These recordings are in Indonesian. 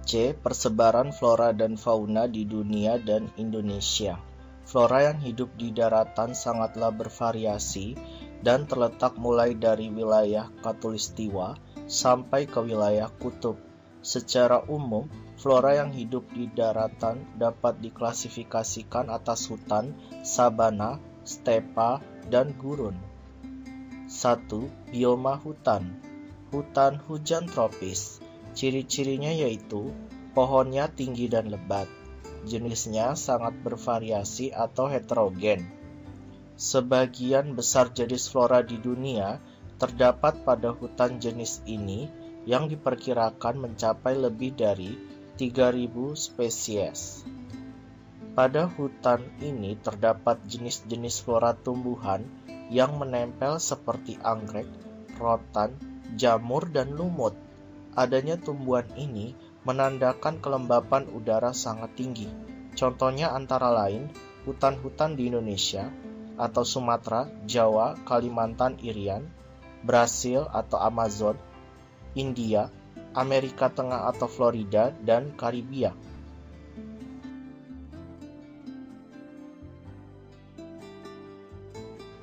C. Persebaran flora dan fauna di dunia dan Indonesia. Flora yang hidup di daratan sangatlah bervariasi dan terletak mulai dari wilayah Khatulistiwa sampai ke wilayah kutub. Secara umum, flora yang hidup di daratan dapat diklasifikasikan atas hutan, sabana, stepa, dan gurun. 1. Bioma hutan. Hutan hujan tropis. Ciri-cirinya yaitu pohonnya tinggi dan lebat. Jenisnya sangat bervariasi atau heterogen. Sebagian besar jenis flora di dunia terdapat pada hutan jenis ini yang diperkirakan mencapai lebih dari 3.000 spesies. Pada hutan ini terdapat jenis-jenis flora tumbuhan yang menempel seperti anggrek, rotan, jamur, dan lumut. Adanya tumbuhan ini menandakan kelembapan udara sangat tinggi. Contohnya antara lain hutan-hutan di Indonesia atau Sumatera, Jawa, Kalimantan, Irian, Brasil atau Amazon, India, Amerika Tengah atau Florida, dan Karibia.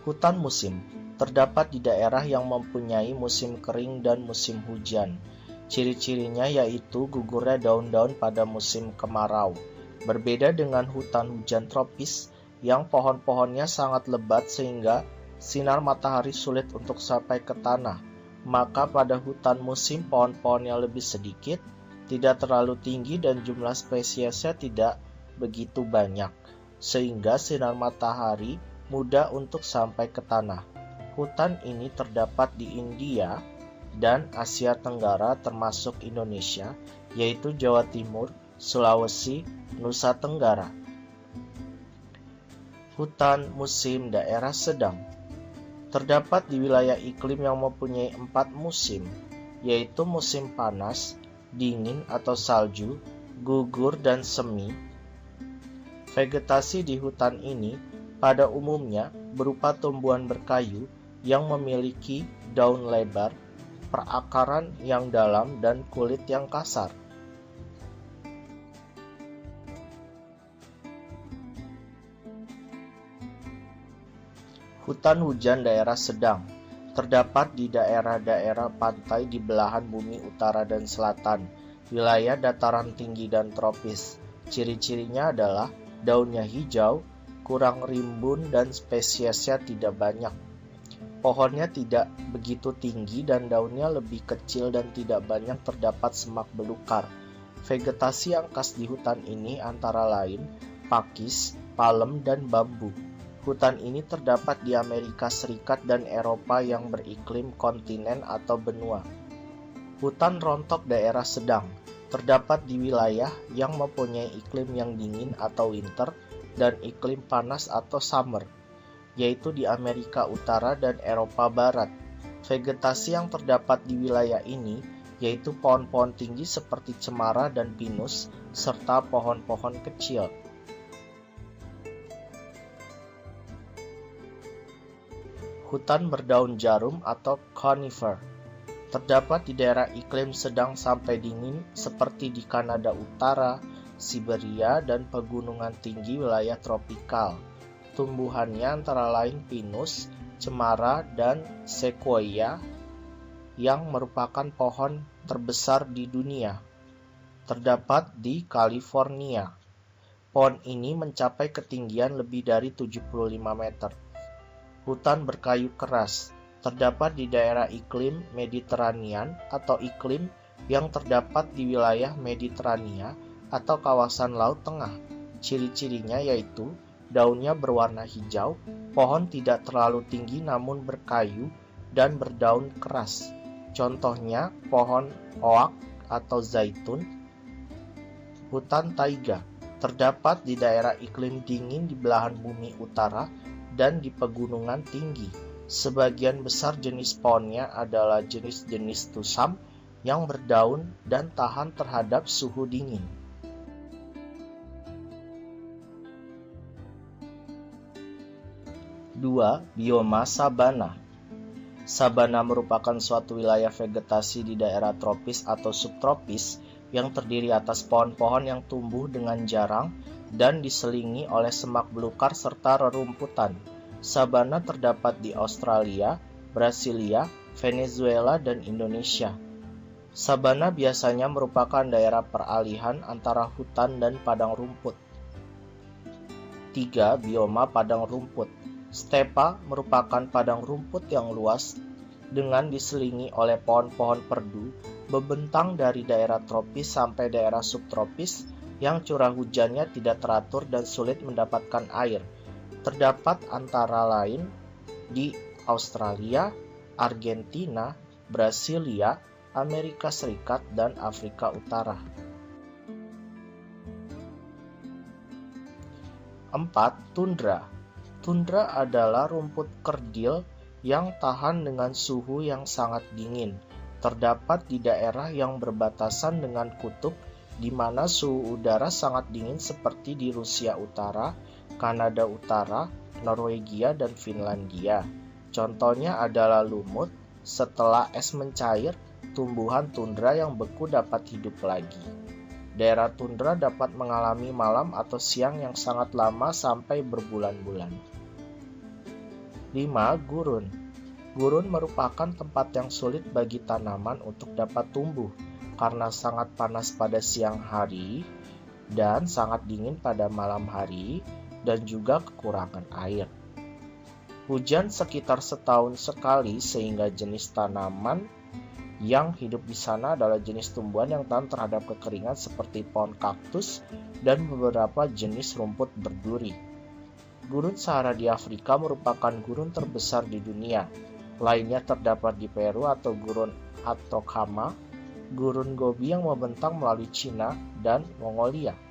Hutan musim terdapat di daerah yang mempunyai musim kering dan musim hujan. Ciri-cirinya yaitu gugurnya daun-daun pada musim kemarau. Berbeda dengan hutan hujan tropis yang pohon-pohonnya sangat lebat sehingga sinar matahari sulit untuk sampai ke tanah. Maka pada hutan musim pohon-pohonnya lebih sedikit, tidak terlalu tinggi dan jumlah spesiesnya tidak begitu banyak, sehingga sinar matahari mudah untuk sampai ke tanah. Hutan ini terdapat di India dan Asia Tenggara termasuk Indonesia, yaitu Jawa Timur, Sulawesi, Nusa Tenggara. Hutan musim daerah sedang terdapat di wilayah iklim yang mempunyai 4 musim, yaitu musim panas, dingin atau salju, gugur, dan semi. Vegetasi di hutan ini pada umumnya berupa tumbuhan berkayu yang memiliki daun lebar, perakaran yang dalam, dan kulit yang kasar. Hutan hujan daerah sedang terdapat di daerah-daerah pantai di belahan bumi utara dan selatan, wilayah dataran tinggi dan tropis. Ciri-cirinya adalah daunnya hijau, kurang rimbun, dan spesiesnya tidak banyak. Pohonnya tidak begitu tinggi dan daunnya lebih kecil dan tidak banyak terdapat semak belukar. Vegetasi yang khas di hutan ini antara lain pakis, palem, dan bambu. Hutan ini terdapat di Amerika Serikat dan Eropa yang beriklim kontinen atau benua. Hutan rontok daerah sedang terdapat di wilayah yang mempunyai iklim yang dingin atau winter dan iklim panas atau summer, yaitu di Amerika Utara dan Eropa Barat. Vegetasi yang terdapat di wilayah ini yaitu pohon-pohon tinggi seperti cemara dan pinus, serta pohon-pohon kecil. Hutan berdaun jarum atau conifer terdapat di daerah iklim sedang sampai dingin seperti di Kanada Utara, Siberia, dan pegunungan tinggi wilayah tropikal. Tumbuhannya antara lain pinus, cemara, dan sequoia yang merupakan pohon terbesar di dunia. Terdapat di California. Pohon ini mencapai ketinggian lebih dari 75 meter. Hutan berkayu keras terdapat di daerah iklim Mediterranean atau iklim yang terdapat di wilayah Mediterania atau kawasan Laut Tengah. Ciri-cirinya yaitu daunnya berwarna hijau, pohon tidak terlalu tinggi namun berkayu dan berdaun keras. Contohnya pohon oak atau zaitun. Hutan taiga terdapat di daerah iklim dingin di belahan bumi utara dan di pegunungan tinggi. Sebagian besar jenis pohonnya adalah jenis-jenis tusam yang berdaun dan tahan terhadap suhu dingin. 2. Bioma sabana. Sabana merupakan suatu wilayah vegetasi di daerah tropis atau subtropis yang terdiri atas pohon-pohon yang tumbuh dengan jarang dan diselingi oleh semak belukar serta rerumputan. Sabana terdapat di Australia, Brasilia, Venezuela, dan Indonesia. Sabana biasanya merupakan daerah peralihan antara hutan dan padang rumput. 3. Bioma padang rumput. Stepa merupakan padang rumput yang luas dengan diselingi oleh pohon-pohon perdu, membentang dari daerah tropis sampai daerah subtropis yang curah hujannya tidak teratur dan sulit mendapatkan air. Terdapat antara lain di Australia, Argentina, Brasilia, Amerika Serikat, dan Afrika Utara. 4. Tundra. Tundra adalah rumput kerdil yang tahan dengan suhu yang sangat dingin. Terdapat di daerah yang berbatasan dengan kutub, di mana suhu udara sangat dingin seperti di Rusia Utara, Kanada Utara, Norwegia, dan Finlandia. Contohnya adalah lumut. Setelah es mencair, tumbuhan tundra yang beku dapat hidup lagi. Daerah tundra dapat mengalami malam atau siang yang sangat lama sampai berbulan-bulan. 5. Gurun. Gurun merupakan tempat yang sulit bagi tanaman untuk dapat tumbuh karena sangat panas pada siang hari dan sangat dingin pada malam hari, dan juga kekurangan air. Hujan sekitar setahun sekali, sehingga jenis tanaman yang hidup di sana adalah jenis tumbuhan yang tahan terhadap kekeringan seperti pohon kaktus dan beberapa jenis rumput berduri. Gurun Sahara di Afrika merupakan gurun terbesar di dunia. Lainnya terdapat di Peru atau Gurun Atacama, Gurun Gobi yang membentang melalui Cina dan Mongolia.